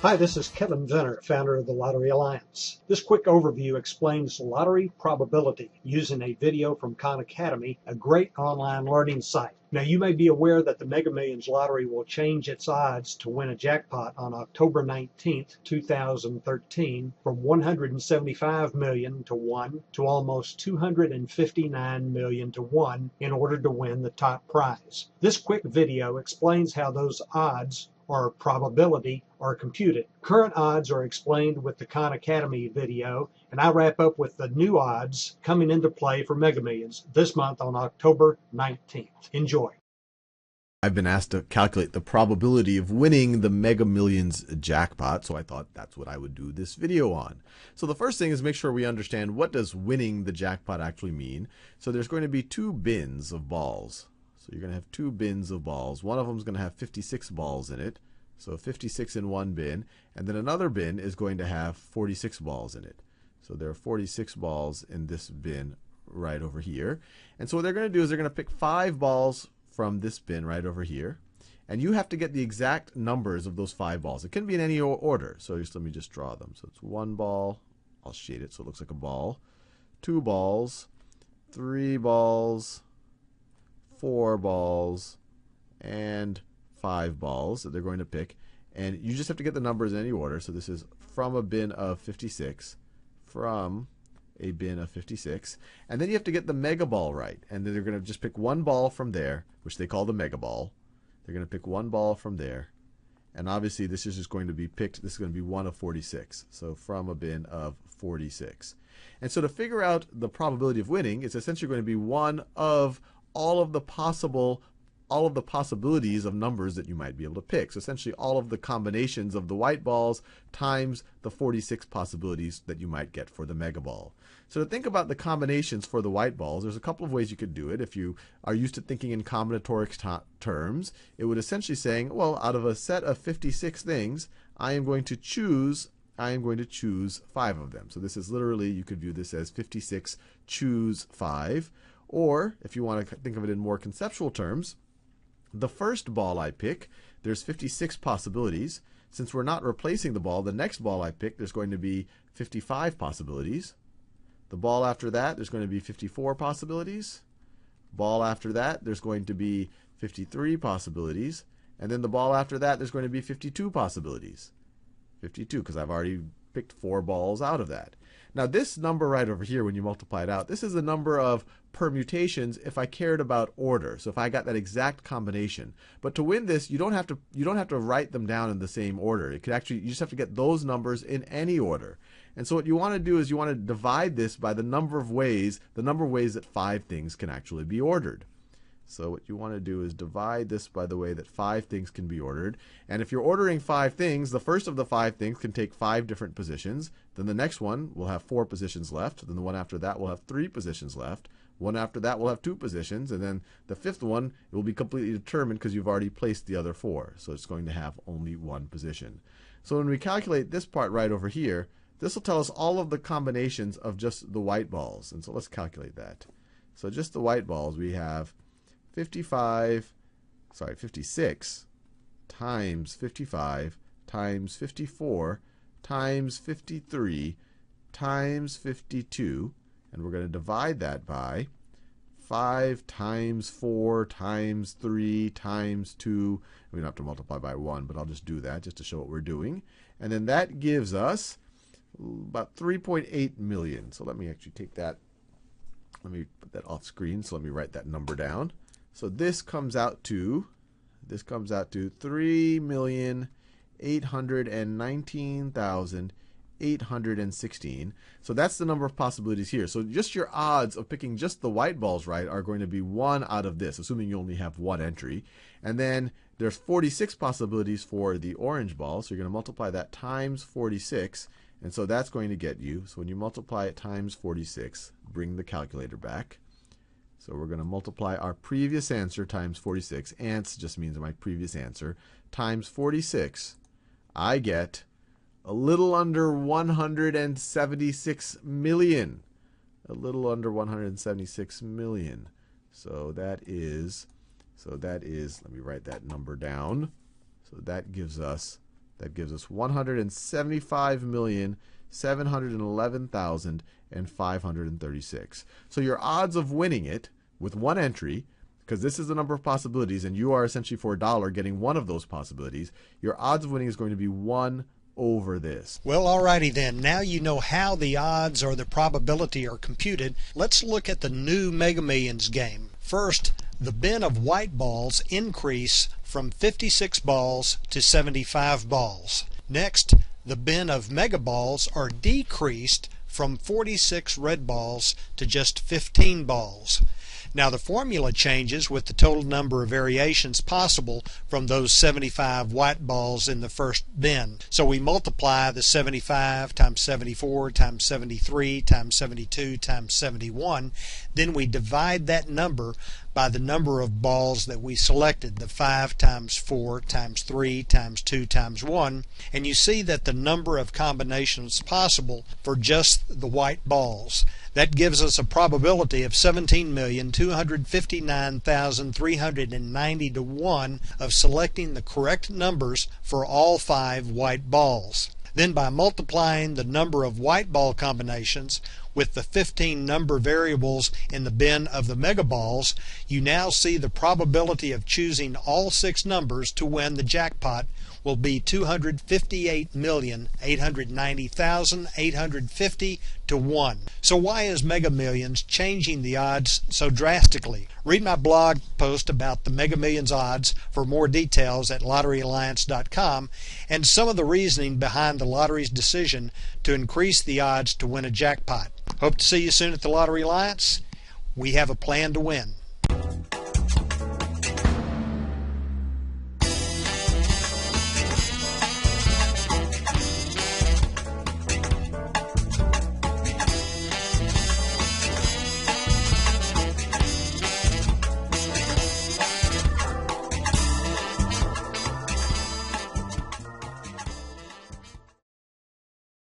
Hi, this is Kevin Venner, founder of the Lottery Alliance. This quick overview explains lottery probability using a video from Khan Academy, a great online learning site. Now, you may be aware that the Mega Millions lottery will change its odds to win a jackpot on October 19th, 2013 from 175 million to 1 to almost 259 million to 1 in order to win the top prize. This quick video explains how those odds or probability are computed. Current odds are explained with the Khan Academy video, and I wrap up with the new odds coming into play for Mega Millions this month on October 19th. Enjoy. I've been asked to calculate the probability of winning the Mega Millions jackpot, so I thought that's what I would do this video on. So the first thing is make sure we understand, what does winning the jackpot actually mean? So there's going to be two bins of balls. So you're going to have two bins of balls. One of them is going to have 56 balls in it. So 56 in one bin. And then another bin is going to have 46 balls in it. So there are 46 balls in this bin right over here. And so what they're going to do is they're going to pick 5 balls from this bin right over here. And you have to get the exact numbers of those 5 balls. It can be in any order. So let me just draw them. So it's 1 ball. I'll shade it so it looks like a ball. 2 balls. 3 balls. 4 balls, and 5 balls that they're going to pick. And you just have to get the numbers in any order. So this is from a bin of 56, from a bin of 56. And then you have to get the mega ball right. And then they're going to just pick 1 ball from there, which they call the mega ball. They're going to pick 1 ball from there. And obviously this is just going to be picked, this is going to be 1 of 46. So from a bin of 46. And so to figure out the probability of winning, it's essentially going to be 1 of all of the possibilities of numbers that you might be able to pick. So essentially all of the combinations of the white balls times the 46 possibilities that you might get for the mega ball. So to think about the combinations for the white balls, there's a couple of ways you could do it. If you are used to thinking in combinatoric terms, it would essentially saying, well, out of a set of 56 things, I am going to choose 5 of them. So this is literally, you could view this as 56 choose 5. Or, if you want to think of it in more conceptual terms, the first ball I pick, there's 56 possibilities. Since we're not replacing the ball, the next ball I pick, there's going to be 55 possibilities. The ball after that, there's going to be 54 possibilities. Ball after that, there's going to be 53 possibilities. And then the ball after that, there's going to be 52 possibilities. 52, because I've already picked 4 balls out of that. Now this number right over here, when you multiply it out, this is the number of permutations if I cared about order. So if I got that exact combination. But to win this, you don't have to write them down in the same order. It could actually, you just have to get those numbers in any order. And so what you want to do is you want to divide this by the number of ways that 5 things can actually be ordered. So what you want to do is divide this by the way that 5 things can be ordered. And if you're ordering 5 things, the first of the 5 things can take 5 different positions. Then the next one will have 4 positions left. Then the one after that will have 3 positions left. One after that will have 2 positions. And then the 5th one will be completely determined because you've already placed the other 4. So it's going to have only 1 position. So when we calculate this part right over here, this will tell us all of the combinations of just the white balls. And so let's calculate that. So just the white balls, we have 56 times 55 times 54 times 53 times 52, and we're going to divide that by 5 times 4 times 3 times 2. We don't have to multiply by 1, but I'll just do that just to show what we're doing. And then that gives us about 3.8 million. So let me actually take that. Let me put that off screen. So let me write that number down. So this comes out to 3,819,816. So that's the number of possibilities here. So just your odds of picking just the white balls right are going to be 1 out of this, assuming you only have 1 entry. And then there's 46 possibilities for the orange ball. So you're going to multiply that times 46. And so that's going to get you, so when you multiply it times 46, bring the calculator back. So we're going to multiply our previous answer times 46. Ants just means my previous answer. Times 46. I get a little under 176 million. A little under 176 million. So that is, let me write that number down. So that gives us That gives us 175,711,536. So your odds of winning it with one entry, because this is the number of possibilities and you are essentially for $1 getting one of those possibilities, your odds of winning is going to be 1 over this. Well, alrighty then. Now you know how the odds or the probability are computed. Let's look at the new Mega Millions game. First, the bin of white balls increase from 56 balls to 75 balls. Next, the bin of mega balls are decreased from 46 red balls to just 15 balls. Now the formula changes with the total number of variations possible from those 75 white balls in the first bin. So we multiply the 75 times 74 times 73 times 72 times 71. Then we divide that number by the number of balls that we selected, the 5 times 4 times 3 times 2 times 1, and you see that the number of combinations possible for just the white balls. That gives us a probability of 17,259,390 to 1 of selecting the correct numbers for all 5 white balls. Then by multiplying the number of white ball combinations with the 15 number variables in the bin of the mega balls, you now see the probability of choosing all 6 numbers to win the jackpot will be 258,890,850 to 1. So why is Mega Millions changing the odds so drastically? Read my blog post about the Mega Millions odds for more details at lotteryalliance.com and some of the reasoning behind the lottery's decision to increase the odds to win a jackpot. Hope to see you soon at the Lottery Alliance. We have a plan to win.